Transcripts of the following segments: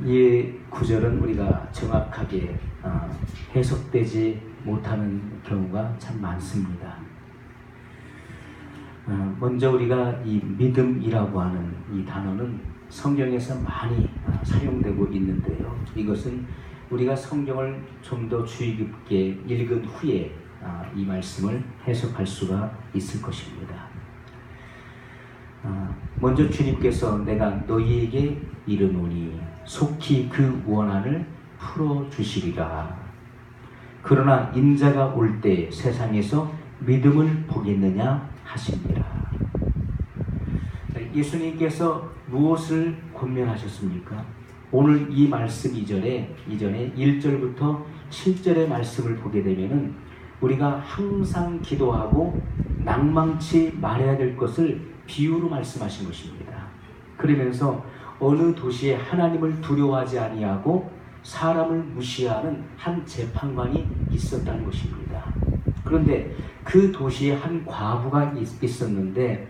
이 구절은 우리가 정확하게 해석되지 못하는 경우가 참 많습니다. 먼저 우리가 이 믿음이라고 하는 이 단어는 성경에서 많이 사용되고 있는데요. 이것은 우리가 성경을 좀 더 주의 깊게 읽은 후에 이 말씀을 해석할 수가 있을 것입니다. 먼저 주님께서 내가 너희에게 이르노니 속히 그 원한을 풀어주시리라. 그러나 인자가 올 때 세상에서 믿음을 보겠느냐 하십니다. 예수님께서 무엇을 권면하셨습니까? 오늘 이 말씀 이전에 1절부터 7절의 말씀을 보게 되면은 우리가 항상 기도하고 낭망치 말해야 될 것을 비유로 말씀하신 것입니다. 그러면서 어느 도시에 하나님을 두려워하지 아니하고 사람을 무시하는 한 재판관이 있었다는 것입니다. 그런데 그 도시에 한 과부가 있었는데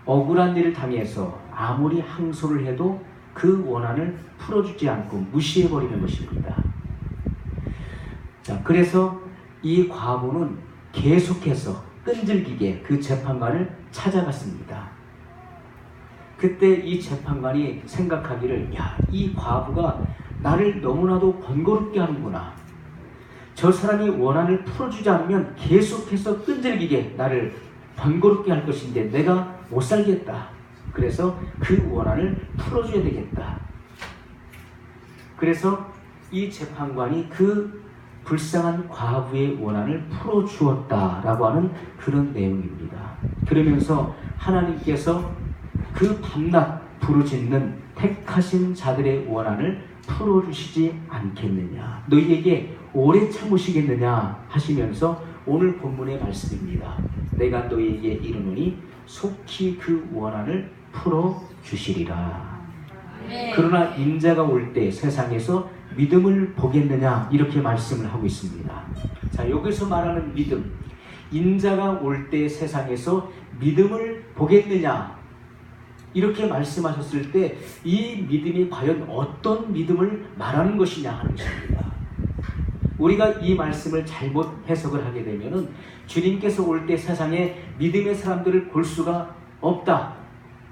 억울한 일을 당해서 아무리 항소를 해도 그 원한을 풀어주지 않고 무시해버리는 것입니다. 자, 그래서 이 과부는 계속해서 끈질기게 그 재판관을 찾아갔습니다. 그때 이 재판관이 생각하기를 이 과부가 나를 너무나도 번거롭게 하는구나. 저 사람이 원한을 풀어주지 않으면 계속해서 끈질기게 나를 번거롭게 할 것인데 내가 못 살겠다. 그래서 그 원한을 풀어줘야 되겠다. 그래서 이 재판관이 그 불쌍한 과부의 원한을 풀어주었다라고 하는 그런 내용입니다. 그러면서 하나님께서 그 밤낮 부르짖는 택하신 자들의 원한을 풀어주시지 않겠느냐, 너희에게 오래 참으시겠느냐 하시면서 오늘 본문의 말씀입니다. 내가 너희에게 이르노니 속히 그 원한을 풀어주시리라. 그러나 인자가 올 때 세상에서 믿음을 보겠느냐 이렇게 말씀을 하고 있습니다. 자, 여기서 말하는 믿음, 인자가 올 때 세상에서 믿음을 보겠느냐 이렇게 말씀하셨을 때 이 믿음이 과연 어떤 믿음을 말하는 것이냐 하는 것입니다. 우리가 이 말씀을 잘못 해석을 하게 되면은 주님께서 올 때 세상에 믿음의 사람들을 볼 수가 없다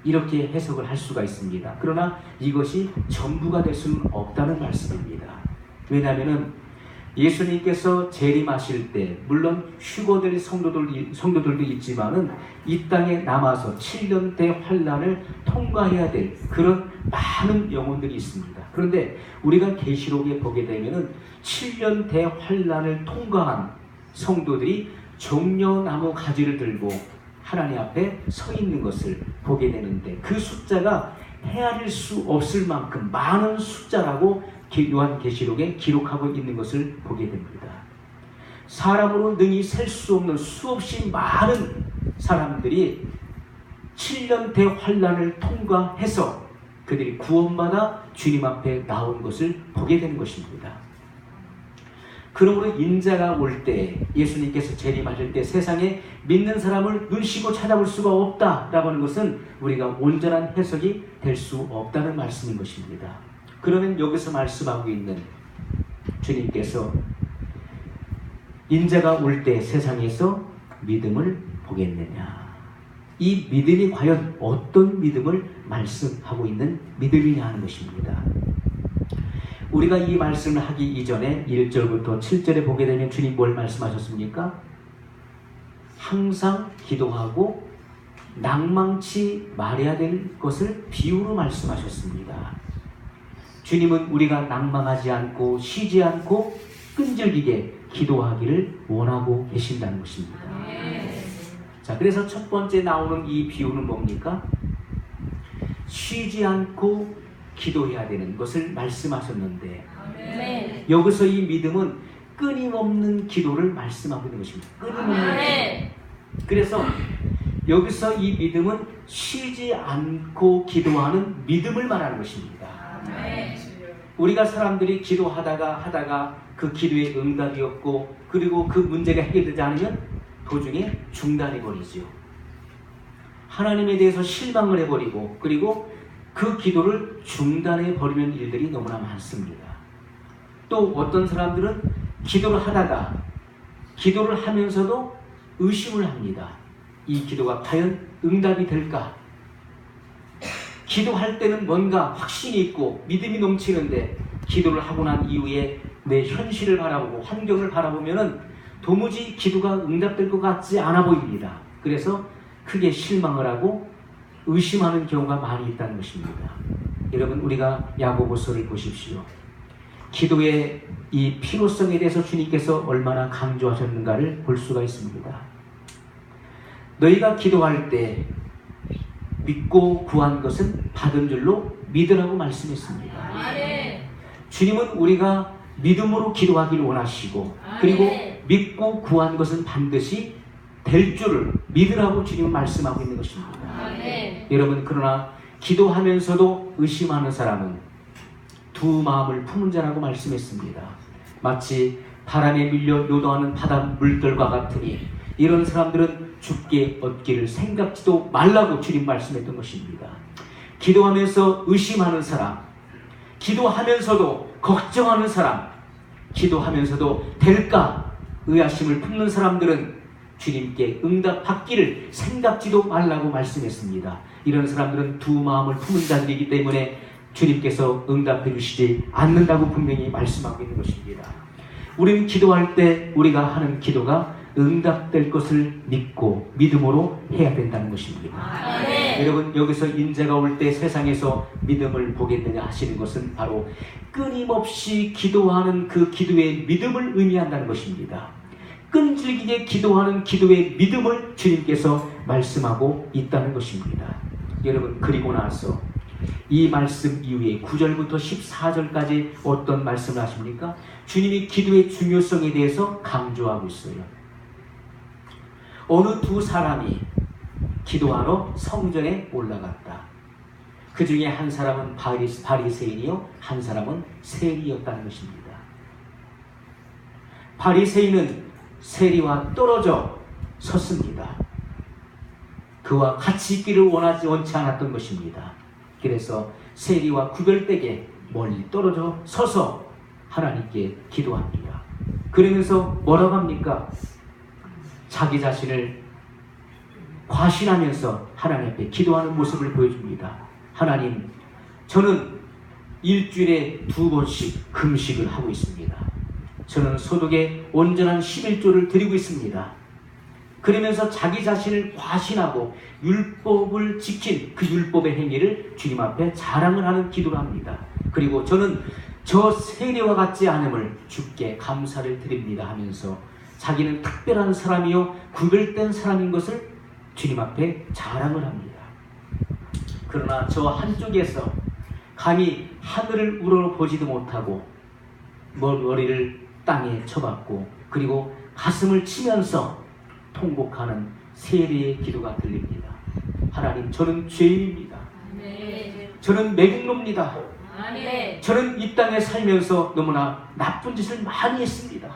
이렇게 해석을 할 수가 있습니다. 그러나 이것이 전부가 될 수는 없다는 말씀입니다. 왜냐하면 예수님께서 재림하실 때 물론 휴거될 성도들도 있지만은 이 땅에 남아서 7년 대환란을 통과해야 될 그런 많은 영혼들이 있습니다. 그런데 우리가 계시록에 보게 되면은 7년 대환란을 통과한 성도들이 종려나무 가지를 들고 하나님 앞에 서 있는 것을 보게 되는데 그 숫자가 헤아릴 수 없을 만큼 많은 숫자라고 요한계시록에 기록하고 있는 것을 보게 됩니다. 사람으로 능히 셀 수 없는 수없이 많은 사람들이 7년 대환란을 통과해서 그들이 구원받아 주님 앞에 나온 것을 보게 되는 것입니다. 그러므로 인자가 올 때 예수님께서 재림하실 때 세상에 믿는 사람을 눈시고 찾아볼 수가 없다라고 하는 것은 우리가 온전한 해석이 될 수 없다는 말씀인 것입니다. 그러면 여기서 말씀하고 있는 주님께서 인자가 올 때 세상에서 믿음을 보겠느냐, 이 믿음이 과연 어떤 믿음을 말씀하고 있는 믿음이냐 하는 것입니다. 우리가 이 말씀을 하기 이전에 1절부터 7절에 보게 되면 주님 뭘 말씀하셨습니까? 항상 기도하고 낭망치 말해야 될 것을 비유로 말씀하셨습니다. 주님은 우리가 낭망하지 않고 쉬지 않고 끈질기게 기도하기를 원하고 계신다는 것입니다. 자, 그래서 첫 번째 나오는 이 비유는 뭡니까? 쉬지 않고 기도해야 되는 것을 말씀하셨는데 여기서 이 믿음은 끊임없는 기도를 말씀하고 있는 것입니다. 끊임없는 기도. 그래서 여기서 이 믿음은 쉬지 않고 기도하는 믿음을 말하는 것입니다. 우리가 사람들이 기도하다가 그 기도에 응답이 없고 그리고 그 문제가 해결되지 않으면 도중에 중단해버리죠. 하나님에 대해서 실망을 해버리고 그리고 그 기도를 중단해 버리는 일들이 너무나 많습니다. 또 어떤 사람들은 기도를 하다가 기도를 하면서도 의심을 합니다. 이 기도가 과연 응답이 될까? 기도할 때는 뭔가 확신이 있고 믿음이 넘치는데 기도를 하고 난 이후에 내 현실을 바라보고 환경을 바라보면은 도무지 기도가 응답될 것 같지 않아 보입니다. 그래서 크게 실망을 하고 의심하는 경우가 많이 있다는 것입니다. 여러분, 우리가 야고보서를 보십시오. 기도의 이 필요성에 대해서 주님께서 얼마나 강조하셨는가를 볼 수가 있습니다. 너희가 기도할 때 믿고 구한 것은 받은 줄로 믿으라고 말씀했습니다. 주님은 우리가 믿음으로 기도하기를 원하시고, 그리고 믿고 구한 것은 반드시 될 줄을 믿으라고 주님은 말씀하고 있는 것입니다. 여러분, 그러나 기도하면서도 의심하는 사람은 두 마음을 품은 자라고 말씀했습니다. 마치 바람에 밀려 요동하는 바다 물결과 같으니 이런 사람들은 죽게 얻기를 생각지도 말라고 주님 말씀했던 것입니다. 기도하면서 의심하는 사람, 기도하면서도 걱정하는 사람, 기도하면서도 될까 의아심을 품는 사람들은 주님께 응답받기를 생각지도 말라고 말씀했습니다. 이런 사람들은 두 마음을 품은 자들이기 때문에 주님께서 응답해 주시지 않는다고 분명히 말씀하고 있는 것입니다. 우리는 기도할 때 우리가 하는 기도가 응답될 것을 믿고 믿음으로 해야 된다는 것입니다. 여러분, 여기서 인재가 올 때 세상에서 믿음을 보겠느냐 하시는 것은 바로 끊임없이 기도하는 그 기도의 믿음을 의미한다는 것입니다. 끈질기게 기도하는 기도의 믿음을 주님께서 말씀하고 있다는 것입니다. 여러분, 그리고 나서 이 말씀 이후에 9절부터 14절까지 어떤 말씀을 하십니까? 주님이 기도의 중요성에 대해서 강조하고 있어요. 어느 두 사람이 기도하러 성전에 올라갔다. 그 중에 한 사람은 바리새인이요, 한 사람은 세리였다는 것입니다. 바리새인은 세리와 떨어져 섰습니다. 그와 같이 있기를 원치 않았던 것입니다. 그래서 세리와 구별되게 멀리 떨어져 서서 하나님께 기도합니다. 그러면서 뭐라고 합니까? 자기 자신을 과신하면서 하나님 앞에 기도하는 모습을 보여줍니다. 하나님, 저는 일주일에 2번씩 금식을 하고 있습니다. 저는 소득의 온전한 11조를 드리고 있습니다. 그러면서 자기 자신을 과신하고 율법을 지킨 그 율법의 행위를 주님 앞에 자랑을 하는 기도를 합니다. 그리고 저는 저 세리와 같지 않음을 주께 감사를 드립니다 하면서 자기는 특별한 사람이요 구별된 사람인 것을 주님 앞에 자랑을 합니다. 그러나 저 한쪽에서 감히 하늘을 우러러보지도 못하고 머리를 땅에 쳐박고 그리고 가슴을 치면서 통곡하는 세리의 기도가 들립니다. 하나님, 저는 죄인입니다. 저는 매국노입니다. 저는 이 땅에 살면서 너무나 나쁜 짓을 많이 했습니다.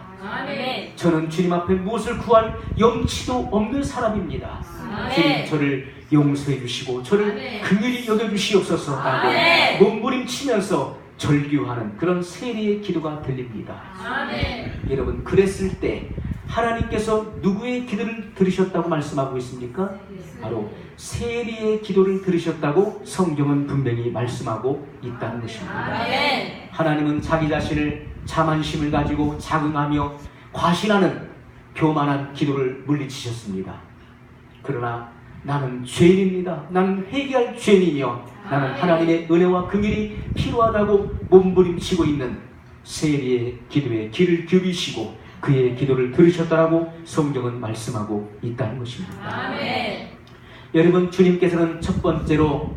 저는 주님 앞에 무엇을 구할 염치도 없는 사람입니다. 주님, 저를 용서해 주시고 저를 긍휼히 여겨주시옵소서 하고 몸부림치면서 절규하는 그런 세리의 기도가 들립니다. 여러분, 그랬을 때 하나님께서 누구의 기도를 들으셨다고 말씀하고 있습니까? 바로 세리의 기도를 들으셨다고 성경은 분명히 말씀하고 있다는 것입니다. 하나님은 자기 자신을 자만심을 가지고 자긍하며 과신하는 교만한 기도를 물리치셨습니다. 그러나 나는 죄인입니다. 나는 회개할 죄인이며 나는 하나님의 은혜와 긍휼이 필요하다고 몸부림치고 있는 세리의 기도에 귀를 기울이시고 그의 기도를 들으셨다라고 성경은 말씀하고 있다는 것입니다. 여러분, 주님께서는 첫 번째로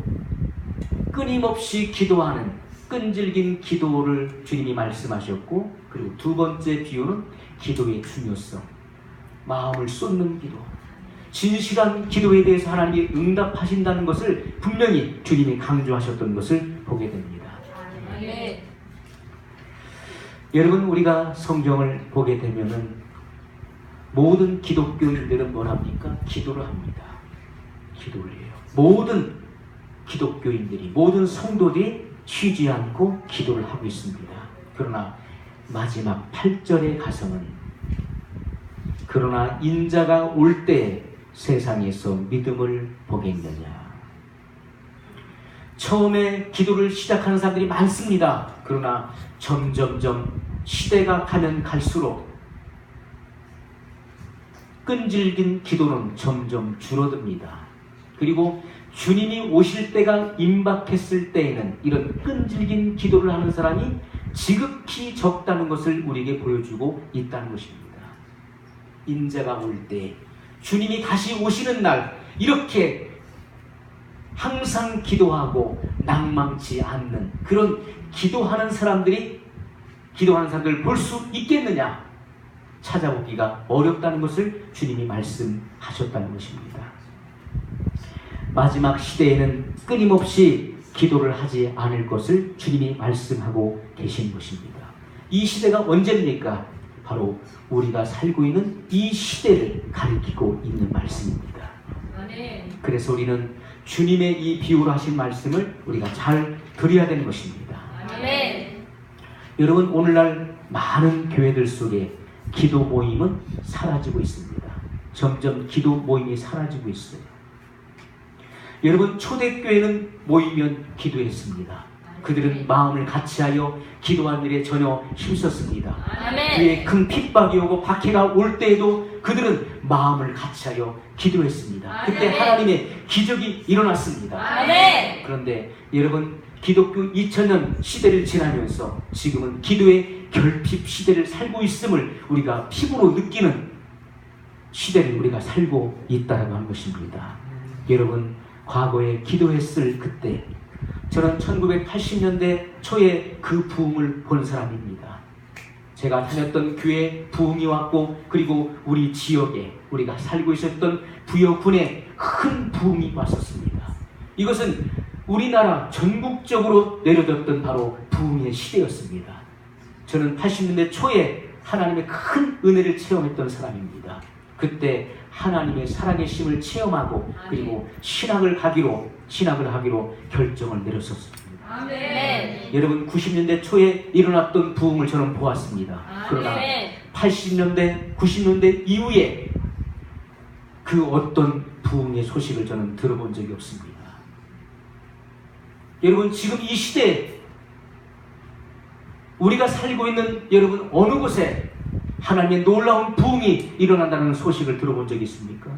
끊임없이 기도하는 끈질긴 기도를 주님이 말씀하셨고, 그리고 두 번째 비유는 기도의 중요성, 마음을 쏟는 기도, 진실한 기도에 대해서 하나님이 응답하신다는 것을 분명히 주님이 강조하셨던 것을 보게 됩니다. 여러분, 우리가 성경을 보게 되면은 모든 기독교인들은 뭘 합니까? 기도를 합니다. 기도를 해요. 모든 기독교인들이, 모든 성도들이 쉬지 않고 기도를 하고 있습니다. 그러나 마지막 8절에 가서는 그러나 인자가 올 때 세상에서 믿음을 보겠느냐. 처음에 기도를 시작하는 사람들이 많습니다. 그러나 점점점 시대가 가면 갈수록 끈질긴 기도는 점점 줄어듭니다. 그리고 주님이 오실 때가 임박했을 때에는 이런 끈질긴 기도를 하는 사람이 지극히 적다는 것을 우리에게 보여주고 있다는 것입니다. 인자가 올 때, 주님이 다시 오시는 날, 이렇게 항상 기도하고 낭망치 않는 그런 기도하는 사람들을 볼 수 있겠느냐? 찾아보기가 어렵다는 것을 주님이 말씀하셨다는 것입니다. 마지막 시대에는 끊임없이 기도를 하지 않을 것을 주님이 말씀하고 계신 것입니다. 이 시대가 언제입니까? 바로 우리가 살고 있는 이 시대를 가리키고 있는 말씀입니다. 그래서 우리는 주님의 이 비유로 하신 말씀을 우리가 잘 들어야 되는 것입니다. 여러분, 오늘날 많은 교회들 속에 기도 모임은 사라지고 있습니다. 점점 기도 모임이 사라지고 있어요. 여러분, 초대교회는 모이면 기도했습니다. 그들은 마음을 같이하여 기도하는 일에 전혀 힘썼습니다. 그의 큰 핍박이 오고 박해가 올 때에도 그들은 마음을 같이하여 기도했습니다. 그때 하나님의 기적이 일어났습니다. 그런데 여러분, 기독교 2000년 시대를 지나면서 지금은 기도의 결핍 시대를 살고 있음을 우리가 피부로 느끼는 시대를 우리가 살고 있다고 하는 것입니다. 여러분, 과거에 기도했을 그때, 저는 1980년대 초에 그 부흥을 본 사람입니다. 제가 다녔던 교회에 부흥이 왔고, 그리고 우리 지역에 우리가 살고 있었던 부여군에 큰 부흥이 왔었습니다. 이것은 우리나라 전국적으로 내려졌던 바로 부흥의 시대였습니다. 저는 80년대 초에 하나님의 큰 은혜를 체험했던 사람입니다. 그때 하나님의 살아계심을 체험하고 그리고 신학을 하기로 결정을 내렸었습니다. 여러분, 90년대 초에 일어났던 부흥을 저는 보았습니다. 그러나 80년대, 90년대 이후에 그 어떤 부흥의 소식을 저는 들어본 적이 없습니다. 여러분, 지금 이 시대에 우리가 살고 있는 여러분 어느 곳에 하나님의 놀라운 부흥이 일어난다는 소식을 들어본 적이 있습니까?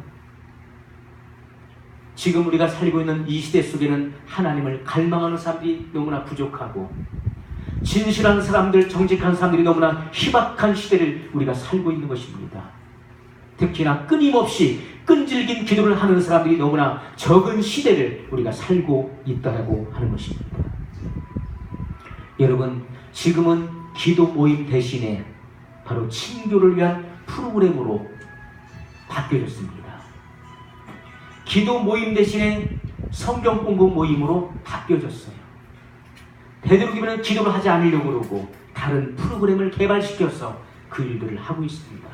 지금 우리가 살고 있는 이 시대 속에는 하나님을 갈망하는 사람들이 너무나 부족하고, 진실한 사람들, 정직한 사람들이 너무나 희박한 시대를 우리가 살고 있는 것입니다. 특히나 끊임없이 끈질긴 기도를 하는 사람들이 너무나 적은 시대를 우리가 살고 있다고 하는 것입니다. 여러분, 지금은 기도 모임 대신에 바로 친교를 위한 프로그램으로 바뀌어졌습니다. 기도 모임 대신에 성경 공부 모임으로 바뀌어졌어요. 되도록이면 기도를 하지 않으려고 그러고 다른 프로그램을 개발시켜서 그 일들을 하고 있습니다.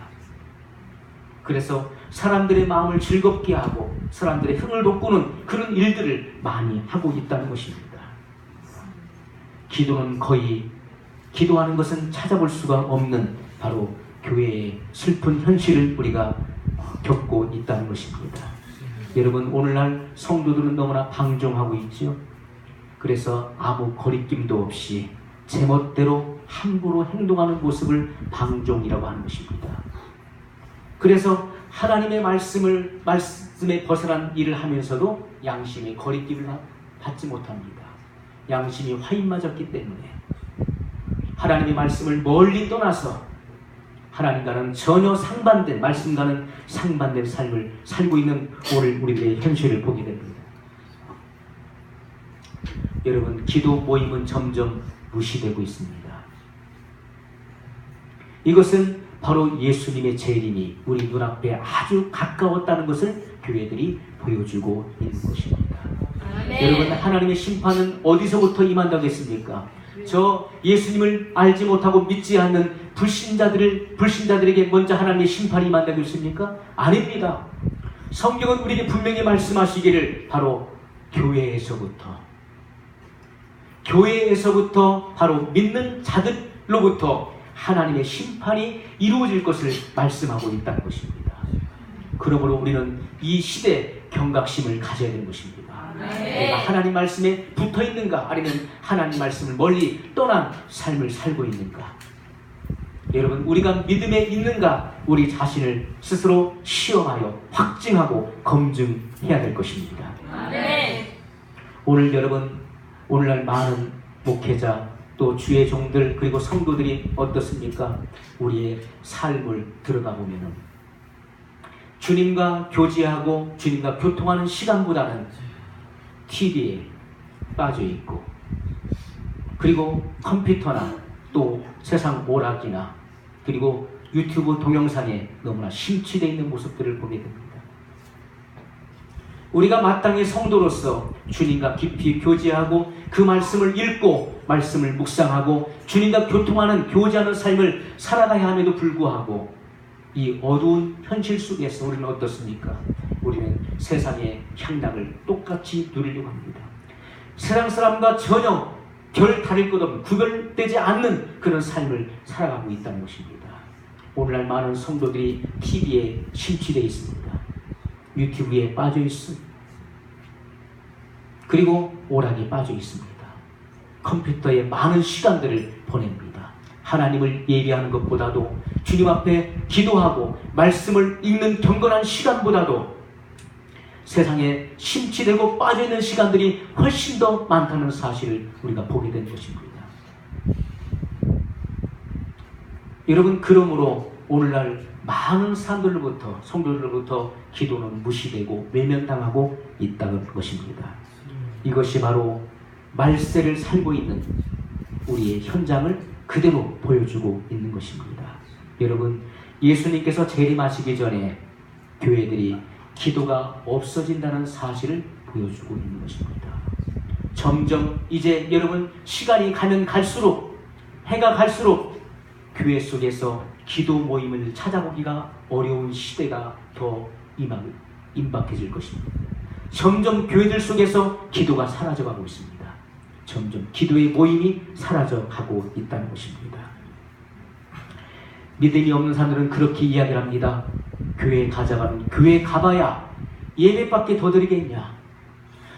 그래서 사람들의 마음을 즐겁게 하고 사람들의 흥을 돋구는 그런 일들을 많이 하고 있다는 것입니다. 기도는 거의, 기도하는 것은 찾아볼 수가 없는 바로 교회의 슬픈 현실을 우리가 겪고 있다는 것입니다. 여러분, 오늘날 성도들은 너무나 방종하고 있지요. 그래서 아무 거리낌도 없이 제멋대로 함부로 행동하는 모습을 방종이라고 하는 것입니다. 그래서 하나님의 말씀에 벗어난 일을 하면서도 양심의 거리낌을 받지 못합니다. 양심이 화인 맞았기 때문에 하나님의 말씀을 멀리 떠나서 하나님과는 전혀 상반된, 말씀과는 상반된 삶을 살고 있는 오늘 우리들의 현실을 보게 됩니다. 여러분, 기도 모임은 점점 무시되고 있습니다. 이것은 바로 예수님의 재림이 우리 눈앞에 아주 가까웠다는 것을 교회들이 보여주고 있는 것입니다. 여러분, 하나님의 심판은 어디서부터 임한다고 했습니까? 저 예수님을 알지 못하고 믿지 않는 불신자들에게 먼저 하나님의 심판이 임한다고 했습니까? 아닙니다. 성경은 우리에게 분명히 말씀하시기를 바로 교회에서부터 바로 믿는 자들로부터 하나님의 심판이 이루어질 것을 말씀하고 있다는 것입니다. 그러므로 우리는 이 시대 경각심을 가져야 되는 것입니다. 내가 하나님 말씀에 붙어 있는가, 아니면 하나님 말씀을 멀리 떠난 삶을 살고 있는가. 여러분, 우리가 믿음에 있는가, 우리 자신을 스스로 시험하여 확증하고 검증해야 될 것입니다. 오늘 여러분, 오늘날 많은 목회자 또 주의 종들 그리고 성도들이 어떻습니까? 우리의 삶을 들어가 보면은 주님과 교제하고 주님과 교통하는 시간보다는 TV에 빠져 있고, 그리고 컴퓨터나 또 세상 오락이나 그리고 유튜브 동영상에 너무나 심취되어 있는 모습들을 보게 됩니다. 우리가 마땅히 성도로서 주님과 깊이 교제하고 그 말씀을 읽고 말씀을 묵상하고 주님과 교통하는 교제하는 삶을 살아가야 함에도 불구하고 이 어두운 현실 속에서 우리는 어떻습니까? 우리는 세상의 향락을 똑같이 누리려고 합니다. 세상 사람과 전혀 별 다를 것 없는, 구별되지 않는 그런 삶을 살아가고 있다는 것입니다. 오늘날 많은 성도들이 TV에 심취되어 있습니다. 유튜브에 빠져 있습니다. 그리고 오락에 빠져 있습니다. 컴퓨터에 많은 시간들을 보냅니다. 하나님을 예배하는 것보다도 주님 앞에 기도하고 말씀을 읽는 경건한 시간보다도 세상에 심취되고 빠져있는 시간들이 훨씬 더 많다는 사실을 우리가 보게 된 것입니다. 여러분, 그러므로 오늘날 많은 사람들로부터, 성도들로부터 기도는 무시되고 외면당하고 있다는 것입니다. 이것이 바로 말세를 살고 있는 우리의 현장을 그대로 보여주고 있는 것입니다. 여러분, 예수님께서 재림하시기 전에 교회들이 기도가 없어진다는 사실을 보여주고 있는 것입니다. 점점 이제 여러분, 시간이 가면 갈수록, 해가 갈수록 교회 속에서 기도 모임을 찾아보기가 어려운 시대가 더 임박해질 것입니다. 점점 교회들 속에서 기도가 사라져가고 있습니다. 점점 기도의 모임이 사라져가고 있다는 것입니다. 믿음이 없는 사람들은 그렇게 이야기를 합니다. 교회에 가자가면 교회에 가봐야 예배밖에 더 드리겠냐?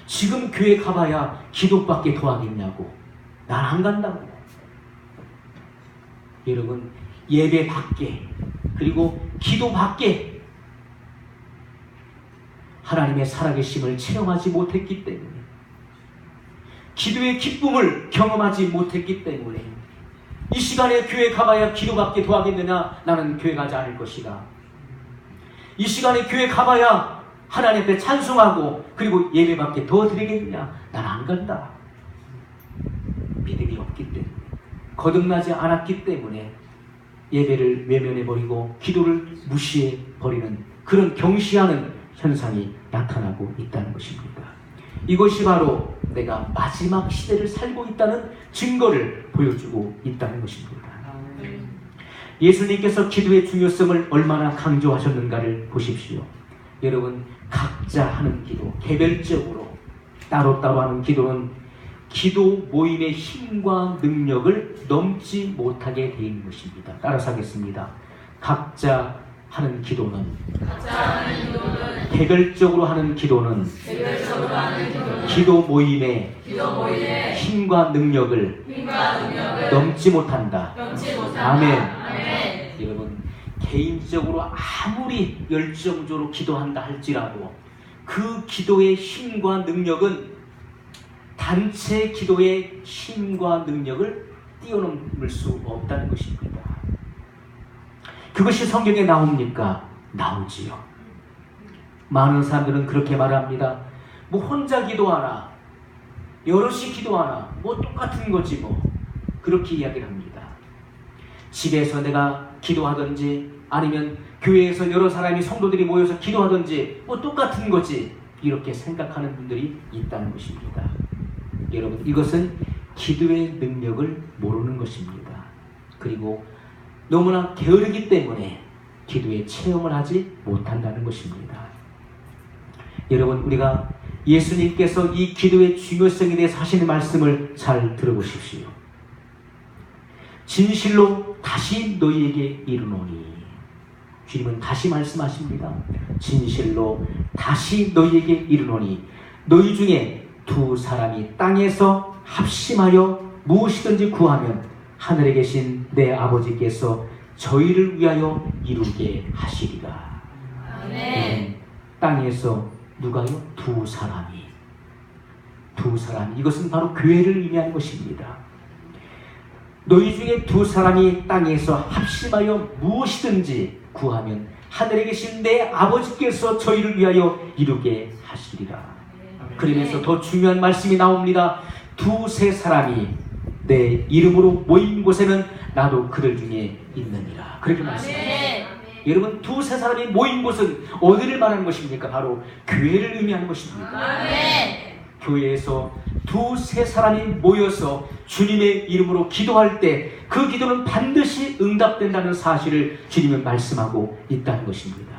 지금 교회 가봐야 기도밖에 더 하겠냐고. 난 안 간다고. 여러분, 예배 밖에 그리고 기도 밖에 하나님의 살아계심을 체험하지 못했기 때문에, 기도의 기쁨을 경험하지 못했기 때문에 이 시간에 교회 가봐야 기도밖에 더 하겠느냐? 나는 교회 가지 않을 것이다. 이 시간에 교회 가봐야 하나님 앞에 찬송하고 그리고 예배밖에 더 드리겠느냐? 난 안 간다. 믿음이 없기 때문에, 거듭나지 않았기 때문에 예배를 외면해버리고 기도를 무시해버리는 그런 경시하는 현상이 나타나고 있다는 것입니다. 이것이 바로 내가 마지막 시대를 살고 있다는 증거를 보여주고 있다는 것입니다. 예수님께서 기도의 중요성을 얼마나 강조하셨는가를 보십시오. 여러분, 각자 하는 기도, 개별적으로 따로따로 하는 기도는 기도 모임의 힘과 능력을 넘지 못하게 되어 있는 것입니다. 따라서 하겠습니다. 각자 하는 기도는, 개별적으로 하는 기도는 기도 모임의 힘과 능력을 넘지 못한다. 아멘. 여러분, 개인적으로 아무리 열정적으로 기도한다 할지라도 그 기도의 힘과 능력은 단체 기도의 힘과 능력을 뛰어넘을 수 없다는 것입니다. 그것이 성경에 나옵니까? 나오지요. 많은 사람들은 그렇게 말합니다. 뭐 혼자 기도하나, 여럿이 기도하나, 뭐 똑같은 거지 뭐. 그렇게 이야기를 합니다. 집에서 내가 기도하든지 아니면 교회에서 여러 사람이, 성도들이 모여서 기도하든지 뭐 똑같은 거지, 이렇게 생각하는 분들이 있다는 것입니다. 여러분, 이것은 기도의 능력을 모르는 것입니다. 그리고 너무나 게으르기 때문에 기도의 체험을 하지 못한다는 것입니다. 여러분, 우리가 예수님께서 이 기도의 중요성에 대해서 하시는 말씀을 잘 들어보십시오. 진실로 다시 너희에게 이르노니, 주님은 다시 말씀하십니다. 진실로 다시 너희에게 이르노니 너희 중에 두 사람이 땅에서 합심하여 무엇이든지 구하면 하늘에 계신 내 아버지께서 저희를 위하여 이루게 하시리라. 네, 땅에서 누가요? 두 사람이. 이것은 바로 교회를 의미하는 것입니다. 너희 중에 두 사람이 땅에서 합심하여 무엇이든지 구하면 하늘에 계신 내 아버지께서 저희를 위하여 이루게 하시리라. 그러면서 더 중요한 말씀이 나옵니다. 두세 사람이 내 이름으로 모인 곳에는 나도 그들 중에 있느니라. 그렇게 말씀합니다. 여러분, 두세 사람이 모인 곳은 어디를 말하는 것입니까? 바로 교회를 의미하는 것입니다. 교회에서 두세 사람이 모여서 주님의 이름으로 기도할 때 그 기도는 반드시 응답된다는 사실을 주님은 말씀하고 있다는 것입니다.